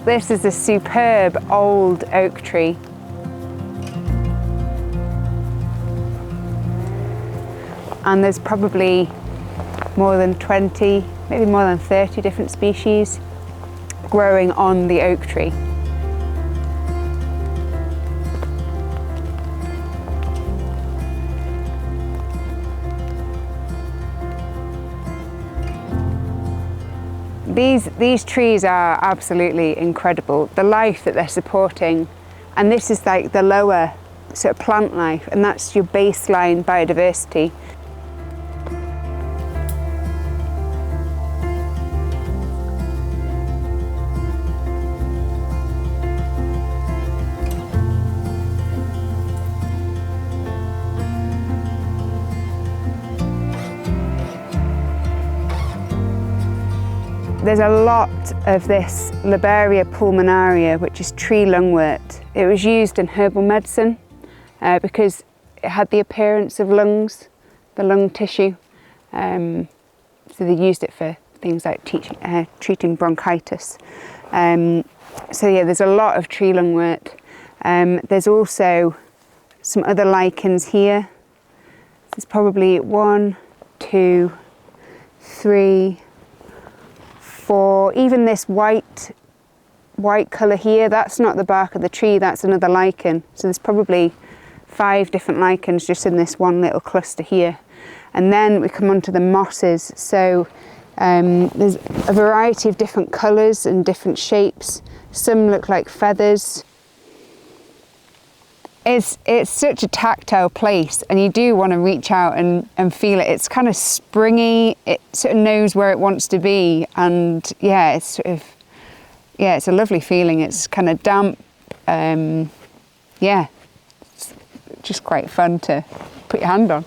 This is a superb old oak tree. And there's probably more than 20, maybe more than 30 different species growing on the oak tree. These trees are absolutely incredible. The life that they're supporting, and this is like the lower sort of plant life, and that's your baseline biodiversity. There's a lot of this Lobelia pulmonaria, which is tree lungwort. It was used in herbal medicine because it had the appearance of lungs, the lung tissue. So they used it for things like treating bronchitis. So yeah, there's a lot of tree lungwort. There's also some other lichens here. There's probably 1, 2, 3, 4, even this white colour here, that's not the bark of the tree, that's another lichen. So there's probably 5 different lichens just in this one little cluster here. And then we come on to the mosses. So there's a variety of different colours and different shapes. Some look like feathers. It's such a tactile place, and you do want to reach out and feel it. It's kind of springy, it sort of knows where it wants to be, and yeah, it's sort of, yeah, it's a lovely feeling. It's kind of damp, yeah, it's just quite fun to put your hand on.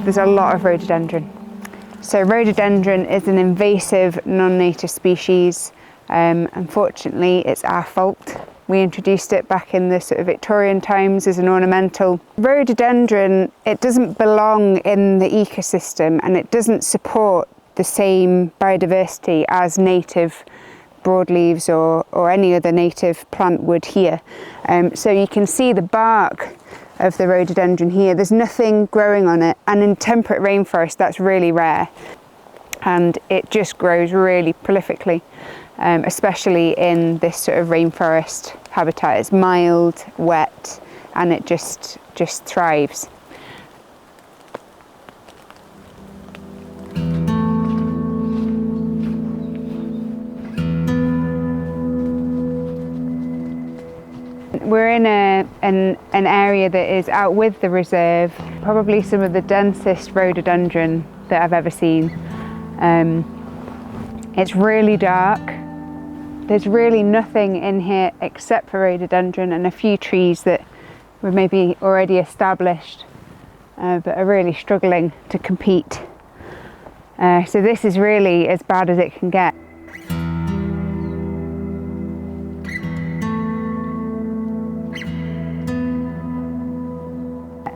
There's a lot of rhododendron. So rhododendron is an invasive non-native species. Unfortunately, it's our fault. We introduced it back in the sort of Victorian times as an ornamental. Rhododendron, it doesn't belong in the ecosystem, and it doesn't support the same biodiversity as native broadleaves or any other native plant would here. So you can see the bark of the rhododendron here. There's nothing growing on it, and in temperate rainforest that's really rare, and it just grows really prolifically, especially in this sort of rainforest habitat. It's mild, wet, and it just thrives. We're in an area that is out with the reserve, probably some of the densest rhododendron that I've ever seen. It's really dark. There's really nothing in here except for rhododendron and a few trees that were maybe already established but are really struggling to compete. So this is really as bad as it can get.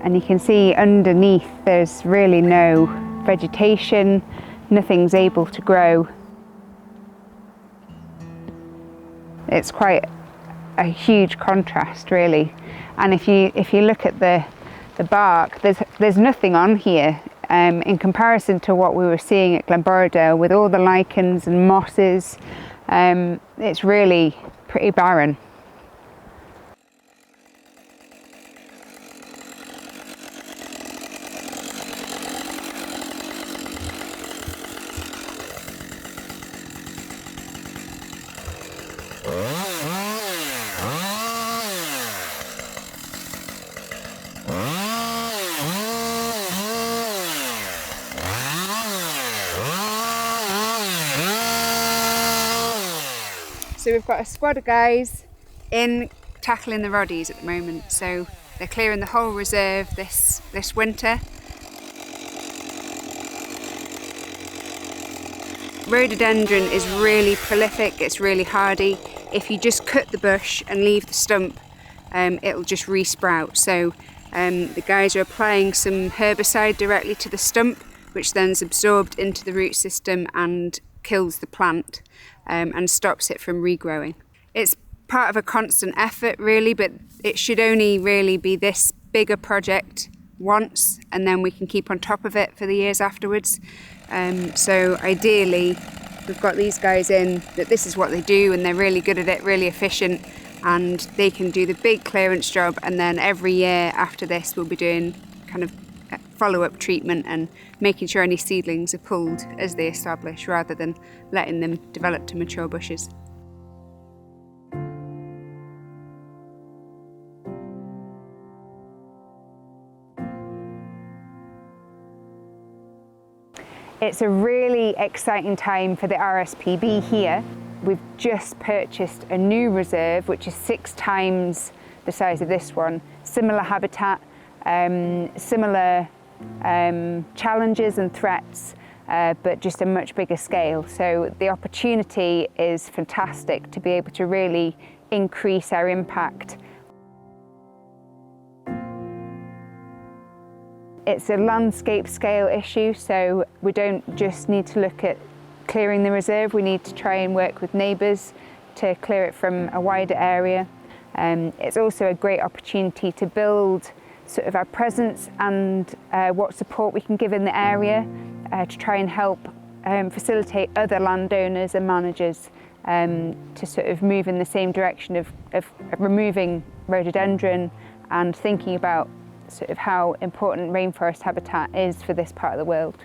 And you can see underneath there's really no vegetation, nothing's able to grow. It's quite a huge contrast really. And if you look at the bark, there's nothing on here in comparison to what we were seeing at Glenborrodale with all the lichens and mosses. It's really pretty barren. So we've got a squad of guys in tackling the roddies at the moment. So they're clearing the whole reserve this winter. Rhododendron is really prolific, it's really hardy. If you just cut the bush and leave the stump, it'll just resprout. So the guys are applying some herbicide directly to the stump, which then is absorbed into the root system and kills the plant and stops it from regrowing. It's part of a constant effort really, but it should only really be this bigger project once, and then we can keep on top of it for the years afterwards. So ideally we've got these guys in that this is what they do and they're really good at it, really efficient, and they can do the big clearance job, and then every year after this we'll be doing kind of follow-up treatment and making sure any seedlings are pulled as they establish rather than letting them develop to mature bushes. It's a really exciting time for the RSPB here. We've just purchased a new reserve, which is 6 times the size of this one. Similar habitat, similar challenges and threats, but just a much bigger scale. So the opportunity is fantastic to be able to really increase our impact. It's a landscape scale issue, so we don't just need to look at clearing the reserve, we need to try and work with neighbours to clear it from a wider area. It's also a great opportunity to build sort of our presence and what support we can give in the area to try and help facilitate other landowners and managers to sort of move in the same direction of removing rhododendron and thinking about sort of how important rainforest habitat is for this part of the world.